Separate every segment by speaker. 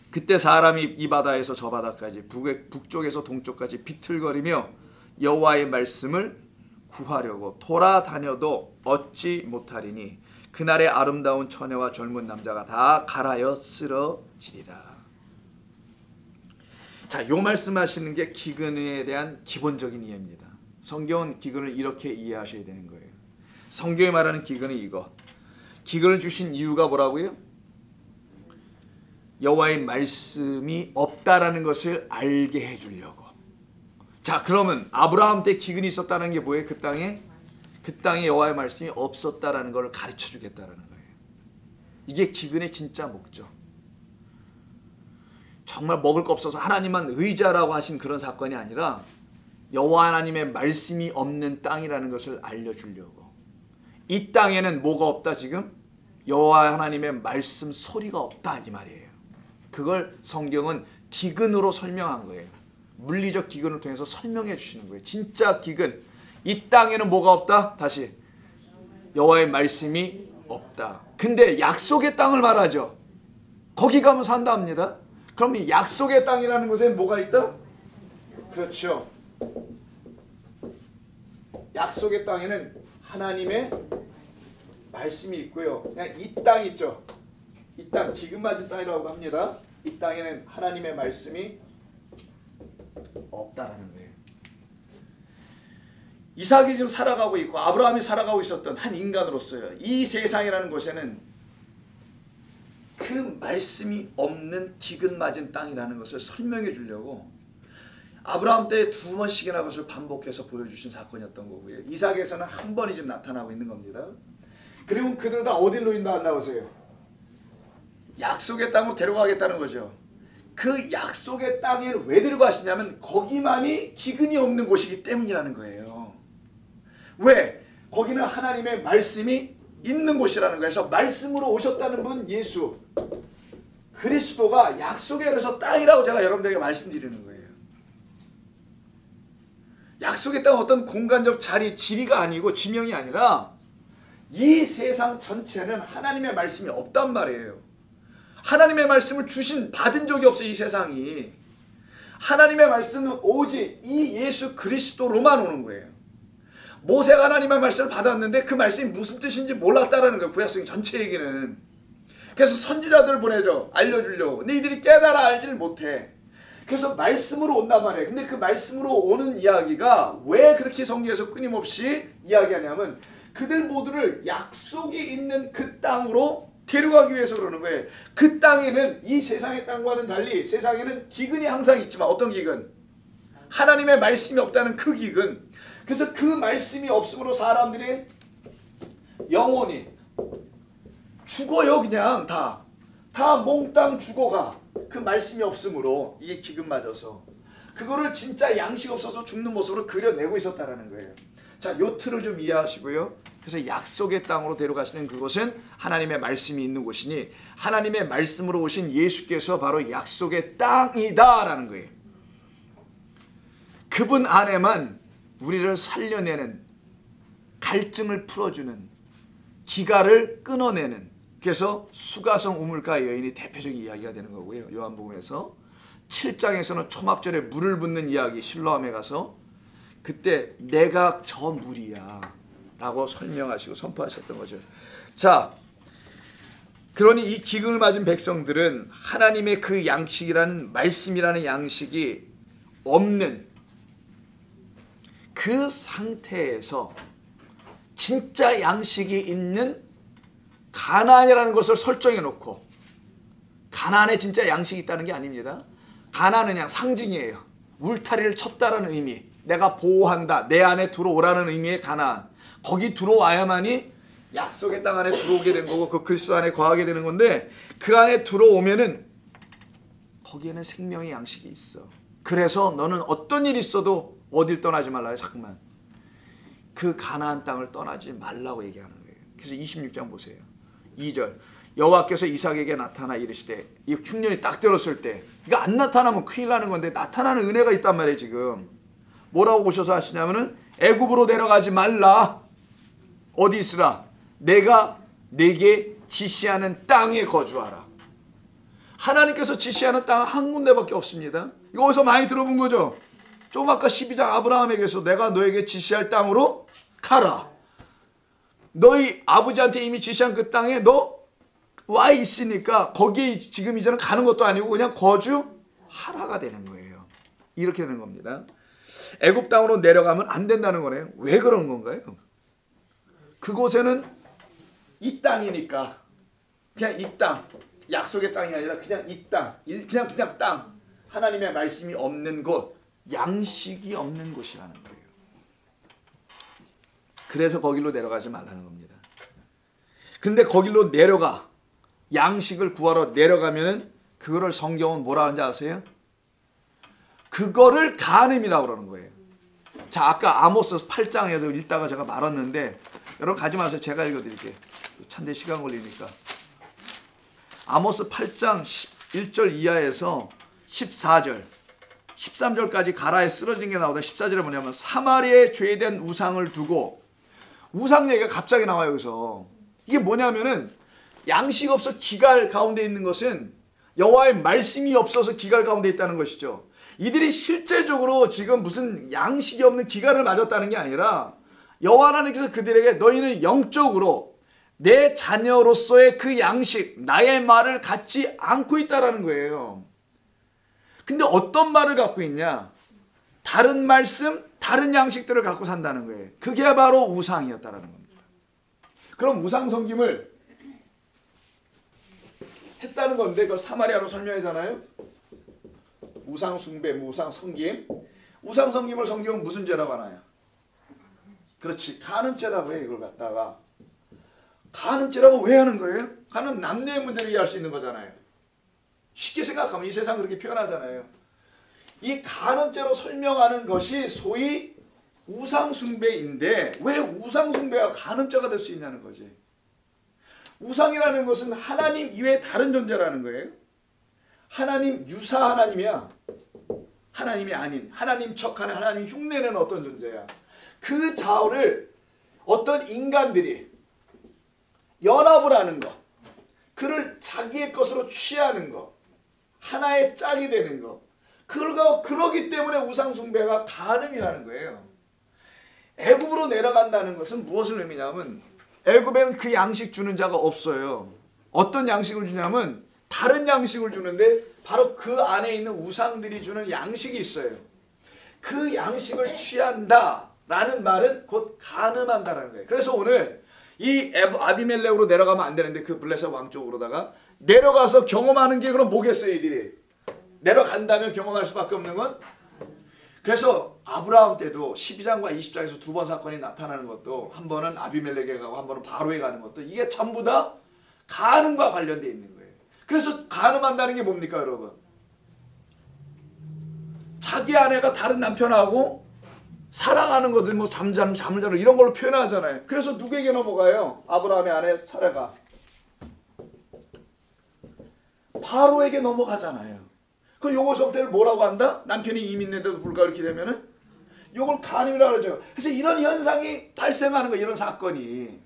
Speaker 1: 그때 사람이 이 바다에서 저 바다까지 북쪽에서 동쪽까지 비틀거리며 여호와의 말씀을 구하려고 돌아다녀도 얻지 못하리니 그날의 아름다운 처녀와 젊은 남자가 다 갈아여 쓰러지리라. 자, 요 말씀하시는 게 기근에 대한 기본적인 이해입니다. 성경은 기근을 이렇게 이해하셔야 되는 거예요. 성경이 말하는 기근은 이거. 기근을 주신 이유가 뭐라고요? 여호와의 말씀이 없다라는 것을 알게 해주려고. 자, 그러면 아브라함 때 기근이 있었다는 게 뭐예요? 그 땅에 여호와의 말씀이 없었다라는 걸 가르쳐 주겠다라는 거예요. 이게 기근의 진짜 목적. 정말 먹을 거 없어서 하나님만 의지하라고 하신 그런 사건이 아니라 여호와 하나님의 말씀이 없는 땅이라는 것을 알려주려고. 이 땅에는 뭐가 없다 지금? 여호와 하나님의 말씀 소리가 없다 이 말이에요. 그걸 성경은 기근으로 설명한 거예요. 물리적 기근을 통해서 설명해 주시는 거예요. 진짜 기근. 이 땅에는 뭐가 없다? 다시. 여호와의 말씀이 없다. 근데 약속의 땅을 말하죠. 거기 가면 산다 합니다. 그럼 이 약속의 땅이라는 곳에 뭐가 있다? 그렇죠. 약속의 땅에는 하나님의 말씀이 있고요. 그냥 이 땅 있죠. 이 땅, 기근 맞은 땅이라고 합니다. 이 땅에는 하나님의 말씀이 없다라는 거예요. 이삭이 지금 살아가고 있고 아브라함이 살아가고 있었던 한 인간으로서요. 이 세상이라는 곳에는 그 말씀이 없는 기근 맞은 땅이라는 것을 설명해 주려고 아브라함 때 2번씩이나 그것을 반복해서 보여주신 사건이었던 거고요. 이삭에서는 한 번이 지금 나타나고 있는 겁니다. 그리고 그들 다 어디로 나오세요? 약속의 땅으로 데려가겠다는 거죠. 그 약속의 땅에 왜 데려가시냐면 거기만이 기근이 없는 곳이기 때문이라는 거예요. 왜? 거기는 하나님의 말씀이 있는 곳이라는 거예요. 그래서 말씀으로 오셨다는 분 예수 그리스도가 약속의 그래서 땅이라고 제가 여러분들에게 말씀드리는 거예요. 약속의 땅은 어떤 공간적 자리, 지리가 아니고 지명이 아니라 이 세상 전체는 하나님의 말씀이 없단 말이에요. 하나님의 말씀을 받은 적이 없어요. 이 세상이. 하나님의 말씀은 오직 이 예수 그리스도로만 오는 거예요. 모세가 하나님의 말씀을 받았는데 그 말씀이 무슨 뜻인지 몰랐다라는 거예요. 구약성 전체 얘기는. 그래서 선지자들 보내죠. 알려주려고. 근데 이들이 깨달아 알지를 못해. 그래서 말씀으로 온단 말이에요. 근데 그 말씀으로 오는 이야기가 왜 그렇게 성경에서 끊임없이 이야기하냐면 그들 모두를 약속이 있는 그 땅으로 데려가기 위해서 그러는 거예요. 그 땅에는 이 세상의 땅과는 달리 세상에는 기근이 항상 있지만 어떤 기근? 하나님의 말씀이 없다는 그 기근. 그래서 그 말씀이 없으므로 사람들이 영원히 죽어요. 그냥 다 몽땅 죽어가. 그 말씀이 없으므로 이게 기근 맞아서 그거를 진짜 양식 없어서 죽는 모습으로 그려내고 있었다라는 거예요. 자, 요 틀을 좀 이해하시고요. 그래서 약속의 땅으로 데려가시는 그곳은 하나님의 말씀이 있는 곳이니 하나님의 말씀으로 오신 예수께서 바로 약속의 땅이다라는 거예요. 그분 안에만 우리를 살려내는, 갈증을 풀어주는, 기가를 끊어내는, 그래서 수가성 우물가 여인이 대표적인 이야기가 되는 거고요. 요한복음에서 7장에서는 초막절에 물을 붓는 이야기, 실로암에 가서 그때 내가 저 물이야 라고 설명하시고 선포하셨던 거죠. 자, 그러니 이 기근을 맞은 백성들은 하나님의 그 양식이라는 말씀이라는 양식이 없는 그 상태에서 진짜 양식이 있는 가나안이라는 것을 설정해 놓고, 가나안에 진짜 양식이 있다는 게 아닙니다. 가나안은 그냥 상징이에요. 울타리를 쳤다라는 의미, 내가 보호한다, 내 안에 들어오라는 의미의 가나안. 거기 들어와야만이 약속의 땅 안에 들어오게 된 거고 그 그리스도 안에 거하게 되는 건데, 그 안에 들어오면은 거기에는 생명의 양식이 있어. 그래서 너는 어떤 일이 있어도 어딜 떠나지 말라요. 잠깐만, 그 가나안 땅을 떠나지 말라고 얘기하는 거예요. 그래서 26장 보세요. 2절, 여호와께서 이삭에게 나타나 이르시되, 이 흉년이 딱 들었을 때, 이거 안 나타나면 큰일 나는 건데 나타나는 은혜가 있단 말이에요. 지금 뭐라고 오셔서 하시냐면은 애굽으로 데려가지 말라. 어디 있으라? 내가 내게 지시하는 땅에 거주하라. 하나님께서 지시하는 땅 한 군데밖에 없습니다. 이거 어디서 많이 들어본 거죠? 좀 아까 12장 아브라함에게서 내가 너에게 지시할 땅으로 가라. 너희 아버지한테 이미 지시한 그 땅에 너 와 있으니까 거기에 지금 이제는 가는 것도 아니고 그냥 거주하라가 되는 거예요. 이렇게 되는 겁니다. 애굽 땅으로 내려가면 안 된다는 거네요. 왜 그런 건가요? 그곳에는 이 땅이니까 그냥 이 땅, 약속의 땅이 아니라 그냥 이 땅, 그냥 땅, 하나님의 말씀이 없는 곳, 양식이 없는 곳이라는 거예요. 그래서 거기로 내려가지 말라는 겁니다. 근데 거기로 내려가 양식을 구하러 내려가면은 그거를 성경은 뭐라 하는지 아세요? 그거를 간음이라고 그러는 거예요. 자, 아까 아모스 8장에서 읽다가 제가 말았는데 여러분 가지 마세요. 제가 읽어드릴게요. 찬데 시간 걸리니까. 아모스 8장 1절 이하에서 14절 13절까지 가라에 쓰러진 게 나오다. 14절에 뭐냐면 사마리아에 죄된 우상을 두고, 우상 얘기가 갑자기 나와요. 여기서 이게 뭐냐면은 양식 없어 기갈 가운데 있는 것은 여호와의 말씀이 없어서 기갈 가운데 있다는 것이죠. 이들이 실제적으로 지금 무슨 양식이 없는 기갈을 맞았다는 게 아니라 여호와 하나님께서 그들에게 너희는 영적으로 내 자녀로서의 그 양식, 나의 말을 갖지 않고 있다라는 거예요. 근데 어떤 말을 갖고 있냐? 다른 말씀, 다른 양식들을 갖고 산다는 거예요. 그게 바로 우상이었다라는 겁니다. 그럼 우상 섬김을 했다는 건데 그걸 사마리아로 설명하잖아요. 우상 숭배, 우상 섬김. 우상 섬김을 성경은 무슨 죄라고 하나요? 그렇지, 간음죄라고 해요. 이걸 갖다가 간음죄라고 왜 하는 거예요? 간음 남녀의 문제를 이해할 수 있는 거잖아요. 쉽게 생각하면 이 세상 그렇게 표현하잖아요. 이 간음죄로 설명하는 것이 소위 우상 숭배인데 왜 우상 숭배가 간음죄가 될 수 있냐는 거지. 우상이라는 것은 하나님 이외에 다른 존재라는 거예요. 하나님 유사 하나님이야. 하나님이 아닌 하나님 척하는 하나님 흉내내는 어떤 존재야. 그 자오를 어떤 인간들이 연합을 하는 것, 그를 자기의 것으로 취하는 것, 하나의 짝이 되는 것, 그러기 때문에 우상 숭배가 간음이라는 거예요. 애굽으로 내려간다는 것은 무엇을 의미냐면 애굽에는 그 양식 주는 자가 없어요. 어떤 양식을 주냐면 다른 양식을 주는데 바로 그 안에 있는 우상들이 주는 양식이 있어요. 그 양식을 취한다라는 말은 곧 간음한다라는 거예요. 그래서 오늘 이 아비멜렉으로 내려가면 안 되는데 그 블레셋 왕 쪽으로다가 내려가서 경험하는 게 그럼 뭐겠어요? 이들이 내려간다면 경험할 수밖에 없는 건, 그래서 아브라함 때도 12장과 20장에서 두 번 사건이 나타나는 것도, 한 번은 아비멜렉에 가고 한 번은 바로에 가는 것도, 이게 전부 다 간음과 관련되어 있는 거예요. 그래서 간음한다는 게 뭡니까 여러분? 자기 아내가 다른 남편하고 사랑하는 것들, 뭐 잠을 자는 이런 걸로 표현하잖아요. 그래서 누구에게 넘어가요? 아브라함의 아내 사라가 바로에게 넘어가잖아요. 그 요거 상태를 뭐라고 한다? 남편이 이민 내도 불구하고 이렇게 되면은 요걸 간음이라고 그러죠. 그래서 이런 현상이 발생하는 거, 이런 사건이,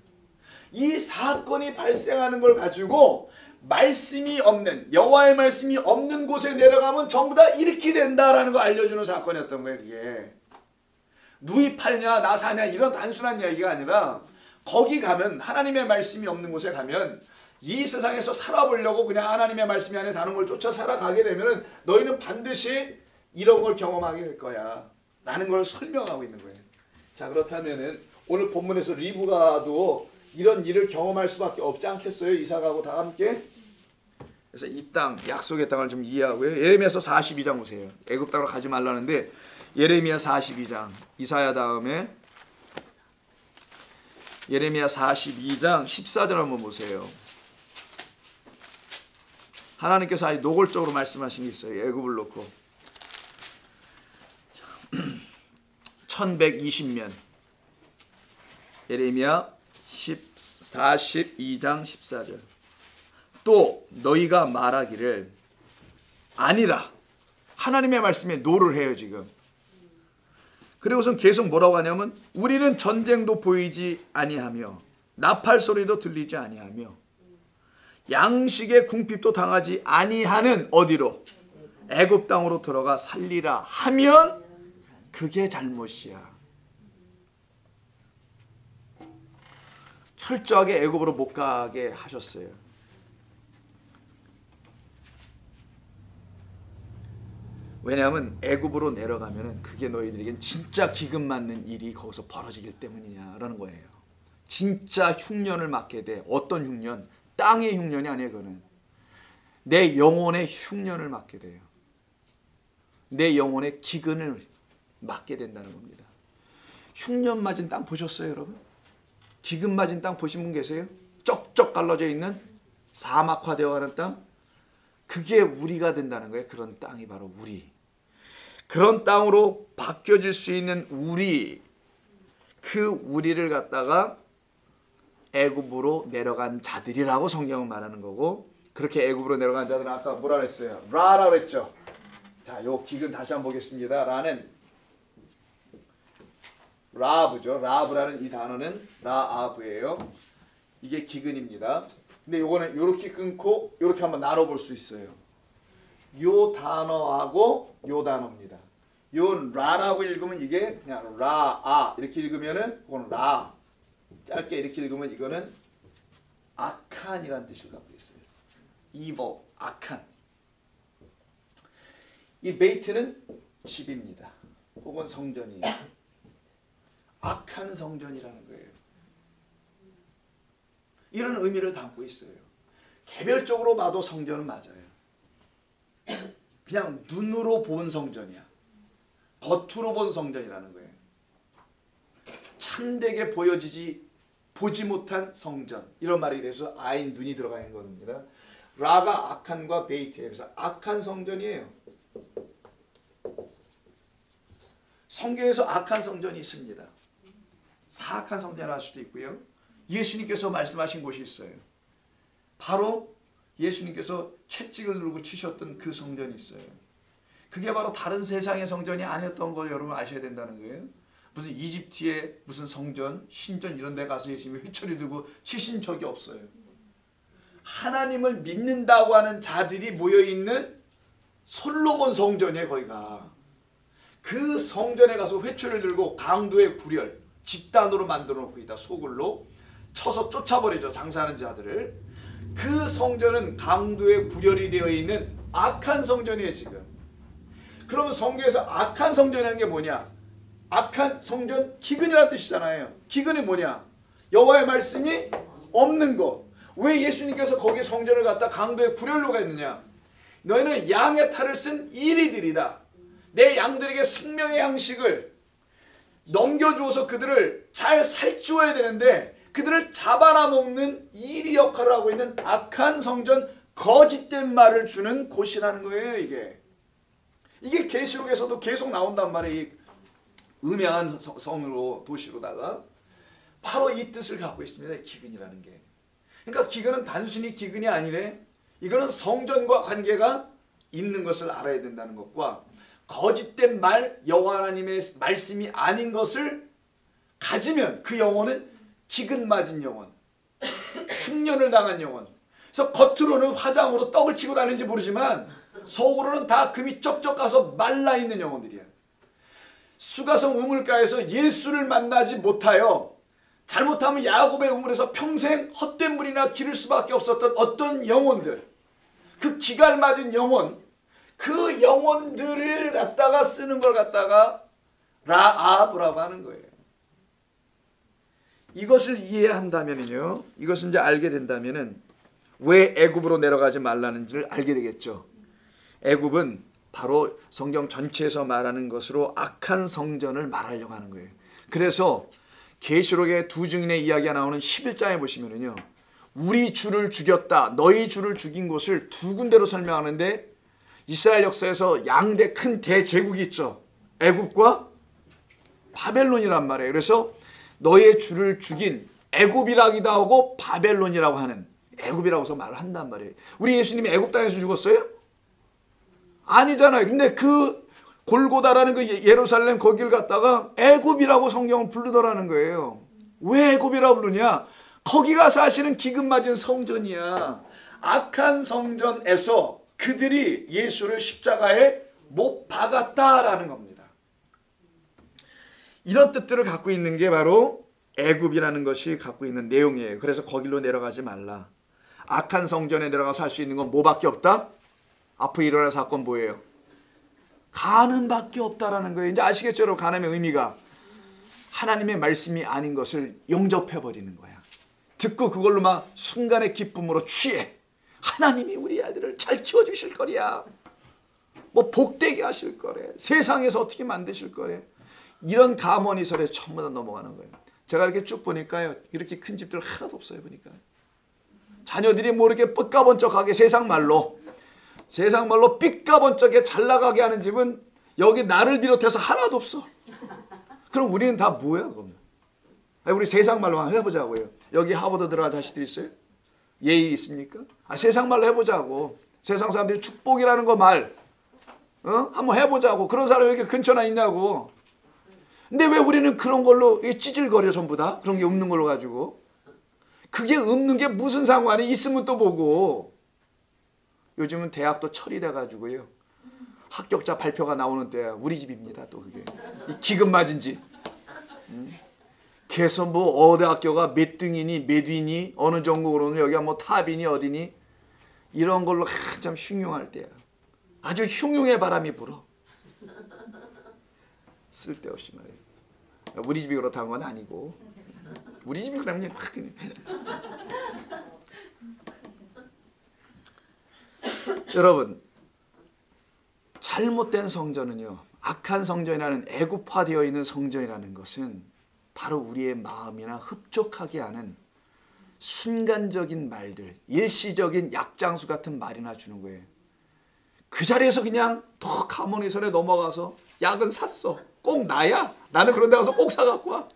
Speaker 1: 이 사건이 발생하는 걸 가지고 말씀이 없는, 여호와의 말씀이 없는 곳에 내려가면 전부 다 이렇게 된다라는 거 알려주는 사건이었던 거예요. 그게 누이 팔냐 나 사냐 이런 단순한 이야기가 아니라, 거기 가면 하나님의 말씀이 없는 곳에 가면 이 세상에서 살아보려고 그냥 하나님의 말씀이 아니라 다른 걸 쫓아 살아가게 되면은 너희는 반드시 이런 걸 경험하게 될 거야 라는 걸 설명하고 있는 거예요. 자, 그렇다면은 오늘 본문에서 리브가도 이런 일을 경험할 수밖에 없지 않겠어요? 이삭하고 다 함께. 그래서 이 땅, 약속의 땅을 좀 이해하고요. 예레미야서 42장 보세요. 애굽 땅으로 가지 말라는데 예레미야 42장, 이사야 다음에 예레미야 42장 14절 한번 보세요. 하나님께서 아주 노골적으로 말씀하신 게 있어요. 애굽을 놓고 1120년 예레미야 42장 14절. 또 너희가 말하기를, 아니라 하나님의 말씀에 노를 해요 지금. 그리고선 계속 뭐라고 하냐면 우리는 전쟁도 보이지 아니하며 나팔 소리도 들리지 아니하며 양식의 궁핍도 당하지 아니하는 어디로? 애굽 땅으로 들어가 살리라 하면 그게 잘못이야. 철저하게 애굽으로 못 가게 하셨어요. 왜냐하면 애굽으로 내려가면은 그게 너희들에겐 진짜 기근 맞는 일이 거기서 벌어지기 때문이냐라는 거예요. 진짜 흉년을 맞게 돼. 어떤 흉년? 땅의 흉년이 아니에요. 그거는 내 영혼의 흉년을 맞게 돼요. 내 영혼의 기근을 맞게 된다는 겁니다. 흉년 맞은 땅 보셨어요, 여러분? 기근 맞은 땅 보신 분 계세요? 쩍쩍 갈라져 있는 사막화되어가는 땅? 그게 우리가 된다는 거예요. 그런 땅이 바로 우리. 그런 땅으로 바뀌어질 수 있는 우리, 그 우리를 갖다가 애굽으로 내려간 자들이라고 성경은 말하는 거고, 그렇게 애굽으로 내려간 자들은 아까 뭐라 그랬어요? 라라고 그랬죠. 자, 요 기근 다시 한번 보겠습니다. 라는 라브죠. 라브라는 이 단어는 라아브예요. 이게 기근입니다. 근데 요거는 요렇게 끊고 요렇게 한번 나눠볼 수 있어요. 요 단어하고 요 단어입니다. 요 라라고 읽으면 이게 그냥 라아 이렇게 읽으면은 그건 라. 짧게 이렇게 읽으면 이거는 악한이라는 뜻을 갖고 있어요. evil, 악한. 이 베이트는 집입니다. 혹은 성전이에요. 악한 성전이라는 거예요. 이런 의미를 담고 있어요. 개별적으로 봐도 성전은 맞아요. 그냥 눈으로 본 성전이야. 겉으로 본 성전이라는 거예요. 참되게 보지 못한 성전. 이런 말이 돼서 아인 눈이 들어가 있는 겁니다. 라가 악한과 베이트예요. 그래서 악한 성전이에요. 성경에서 악한 성전이 있습니다. 사악한 성전을 할 수도 있고요. 예수님께서 말씀하신 곳이 있어요. 바로 예수님께서 채찍을 누르고 치셨던 그 성전이 있어요. 그게 바로 다른 세상의 성전이 아니었던 걸 여러분 아셔야 된다는 거예요. 무슨 이집트의 무슨 성전, 신전 이런 데 가서 예수님이 회초리 들고 치신 적이 없어요. 하나님을 믿는다고 하는 자들이 모여있는 솔로몬 성전이에요. 거기가. 그 성전에 가서 회초리를 들고 강도의 구렬, 집단으로 만들어 놓고 있다. 소굴로 쳐서 쫓아버리죠. 장사하는 자들을. 그 성전은 강도의 구렬이 되어 있는 악한 성전이에요. 지금. 그러면 성경에서 악한 성전이라는 게 뭐냐? 악한 성전, 기근이라는 뜻이잖아요. 기근이 뭐냐? 여호와의 말씀이 없는 것. 왜 예수님께서 거기에 성전을 갖다 강도의 구렬로 갔느냐? 너희는 양의 탈을 쓴 이리들이다. 내 양들에게 생명의 양식을 넘겨주어서 그들을 잘 살찌워야 되는데 그들을 잡아나 먹는 이리 역할을 하고 있는 악한 성전, 거짓된 말을 주는 곳이라는 거예요. 이게 계시록에서도 계속 나온단 말이에요. 이 음양한 성으로 도시로다가 바로 이 뜻을 갖고 있습니다. 기근이라는 게. 그러니까 기근은 단순히 기근이 아니래. 이거는 성전과 관계가 있는 것을 알아야 된다는 것과 거짓된 말, 여호와 하나님의 말씀이 아닌 것을 가지면 그 영혼은 기근 맞은 영혼, 흉년을 당한 영혼. 그래서 겉으로는 화장으로 떡을 치고 다니는지 모르지만 속으로는 다 금이 쩍쩍 가서 말라 있는 영혼들이야. 수가성 우물가에서 예수를 만나지 못하여 잘못하면 야곱의 우물에서 평생 헛된 물이나 기를 수밖에 없었던 어떤 영혼들, 그 기갈 맞은 영혼, 그 영혼들을 갖다가 쓰는 걸 갖다가 라아브라고 하는 거예요. 이것을 이해한다면요, 이것을 이제 알게 된다면은 왜 애굽으로 내려가지 말라는지를 알게 되겠죠. 애굽은 바로 성경 전체에서 말하는 것으로 악한 성전을 말하려고 하는 거예요. 그래서 계시록의 두 증인의 이야기가 나오는 11장에 보시면은요, 우리 주를 죽였다, 너희 주를 죽인 곳을 두 군데로 설명하는데 이스라엘 역사에서 양대 큰 대제국이 있죠. 애굽과 바벨론이란 말이에요. 그래서 너의 주를 죽인 애굽이라기도 하고 바벨론이라고 하는, 애굽이라고서 말을 한단 말이에요. 우리 예수님이 애굽 땅에서 죽었어요? 아니잖아요. 근데 그 골고다라는 그 예루살렘 거기를 갖다가 애굽이라고 성경을 부르더라는 거예요. 왜 애굽이라고 부르냐? 거기가 사실은 기근 맞은 성전이야. 악한 성전에서 그들이 예수를 십자가에 못 박았다라는 겁니다. 이런 뜻들을 갖고 있는 게 바로 애굽이라는 것이 갖고 있는 내용이에요. 그래서 거길로 내려가지 말라. 악한 성전에 내려가서 할 수 있는 건 뭐밖에 없다? 앞으로 일어날 사건 뭐예요? 간음밖에 없다라는 거예요. 이제 아시겠죠? 여러분, 간음의 의미가 하나님의 말씀이 아닌 것을 용접해버리는 거야. 듣고 그걸로 막 순간의 기쁨으로 취해. 하나님이 우리 아들을 잘 키워주실 거야. 뭐 복되게 하실 거래. 세상에서 어떻게 만드실 거래. 이런 감언이설에 전부 다 넘어가는 거예요. 제가 이렇게 쭉 보니까요, 이렇게 큰 집들 하나도 없어요. 보니까 자녀들이 뭐 이렇게 삐까번쩍하게 세상 말로 삐까번쩍하게 잘 나가게 하는 집은 여기 나를 비롯해서 하나도 없어. 그럼 우리는 다 뭐야 그러면? 우리 세상 말로 한번 해보자고요. 여기 하버드 들어간 자식들 있어요? 예의 있습니까? 세상 말로 해보자고. 세상 사람들이 축복이라는 거 말 한번 해보자고. 그런 사람이 여기 근처나 있냐고. 근데 왜 우리는 그런 걸로 찌질거려 전부 다? 그런 게 없는 걸로 가지고. 그게 없는 게 무슨 상관이 있으면 또 보고. 요즘은 대학도 철이돼 가지고요. 합격자 발표가 나오는 때야 우리 집입니다. 또 그게 이 기금 맞은 집. 그래서 뭐 어디 학교가 몇 등이니 몇 위니 어느 전국으로는 여기가 뭐 탑이니 어디니 이런 걸로 한참 흉흉할 때야. 아주 흉흉의 바람이 불어. 쓸데없이 말이에요. 우리 집이 그렇다는 건 아니고 우리 집이 그러면 여러분, 잘못된 성전은요, 악한 성전이라는 애굽화되어 있는 성전이라는 것은 바로 우리의 마음이나 흡족하게 하는 순간적인 말들, 일시적인 약장수 같은 말이나 주는 거예요. 그 자리에서 그냥 더 가문의설에 넘어가서 약은 샀어. 꼭 나야? 나는 그런 데 가서 꼭 사갖고 와.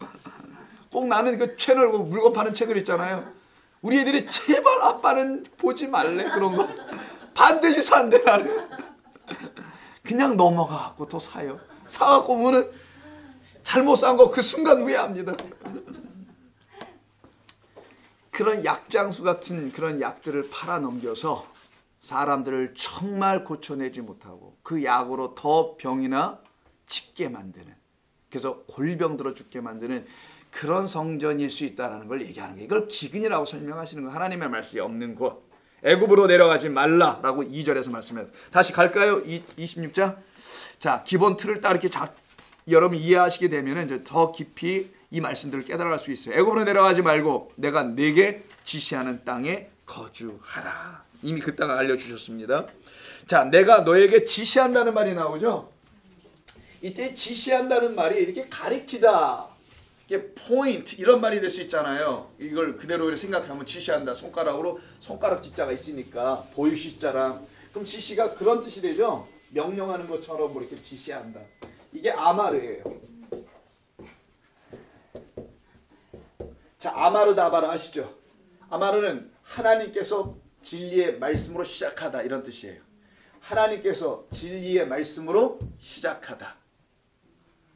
Speaker 1: 꼭 나는 그 채널, 물건 파는 채널 있잖아요. 우리 애들이 제발 아빠는 보지 말래 그런 거. 반드시 산대 나는. 그냥 넘어가갖고 또 사요. 사갖고 오면은 잘못 산 거 그 순간 후회합니다. 그런 약장수 같은 그런 약들을 팔아 넘겨서 사람들을 정말 고쳐내지 못하고 그 약으로 더 병이나 짓게 만드는, 그래서 골병 들어 죽게 만드는 그런 성전일 수 있다는 걸 얘기하는 거예요. 이걸 기근이라고 설명하시는 거예요. 하나님의 말씀이 없는 곳. 애굽으로 내려가지 말라라고 2절에서 말씀해요. 다시 갈까요? 26장. 자, 기본 틀을 딱 이렇게 여러분 이해하시게 되면 이제 더 깊이 이 말씀들을 깨달아갈 수 있어요. 애굽으로 내려가지 말고 내가 네게 지시하는 땅에 거주하라. 이미 그 땅을 알려주셨습니다. 자, 내가 너에게 지시한다는 말이 나오죠. 이때 지시한다는 말이 이렇게 가리키다, 이게 포인트 이런 말이 될 수 있잖아요. 이걸 그대로 생각하면 지시한다. 손가락으로 손가락 지자가 있으니까 보일시자랑. 그럼 지시가 그런 뜻이 되죠. 명령하는 것처럼 뭐 이렇게 지시한다. 이게 아마르예요. 자, 아마르 다바르 아시죠? 아마르는 하나님께서 진리의 말씀으로 시작하다 이런 뜻이에요. 하나님께서 진리의 말씀으로 시작하다.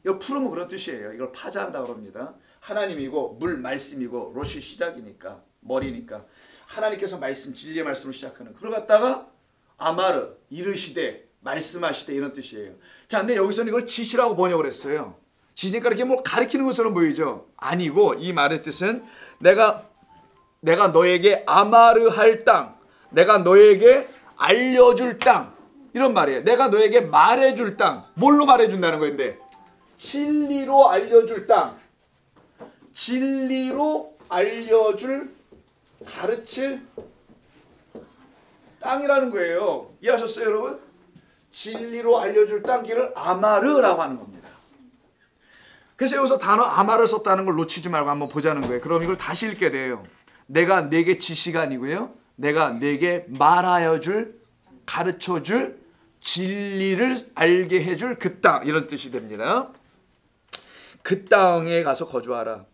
Speaker 1: 이거 풀으면 그런 뜻이에요. 이걸 파자한다고 합니다. 하나님이고 물 말씀이고 롯이 시작이니까 머리니까 하나님께서 말씀 진리의 말씀을 시작하는 그걸 갖다가 아마르 이르시되 말씀하시되 이런 뜻이에요. 자, 근데 여기서는 이걸 지시라고 번역을 했어요. 지시니까 이렇게 뭐 가리키는 것처럼 보이죠? 아니고 이 말의 뜻은 내가 너에게 아마르 할 땅, 내가 너에게 알려줄 땅 이런 말이에요. 내가 너에게 말해줄 땅. 뭘로 말해준다는 거인데 진리로 알려줄 땅, 진리로 알려줄 가르칠 땅이라는 거예요. 이해하셨어요 여러분? 진리로 알려줄 땅 길을 아마르라고 하는 겁니다. 그래서 여기서 단어 아마를 썼다는 걸 놓치지 말고 한번 보자는 거예요. 그럼 이걸 다시 읽게 돼요. 내가 내게 지시가 아니고요, 내가 내게 말하여 줄, 가르쳐 줄, 진리를 알게 해줄 그 땅 이런 뜻이 됩니다. 그 땅에 가서 거주하라.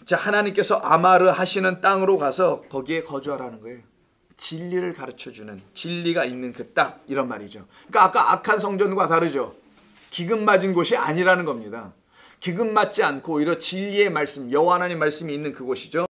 Speaker 1: 자, 하나님께서 아마르 하시는 땅으로 가서 거기에 거주하라는 거예요. 진리를 가르쳐주는, 진리가 있는 그 땅 이런 말이죠. 그러니까 아까 악한 성전과 다르죠. 기근 맞은 곳이 아니라는 겁니다. 기근 맞지 않고 오히려 진리의 말씀, 여호와 하나님 말씀이 있는 그곳이죠.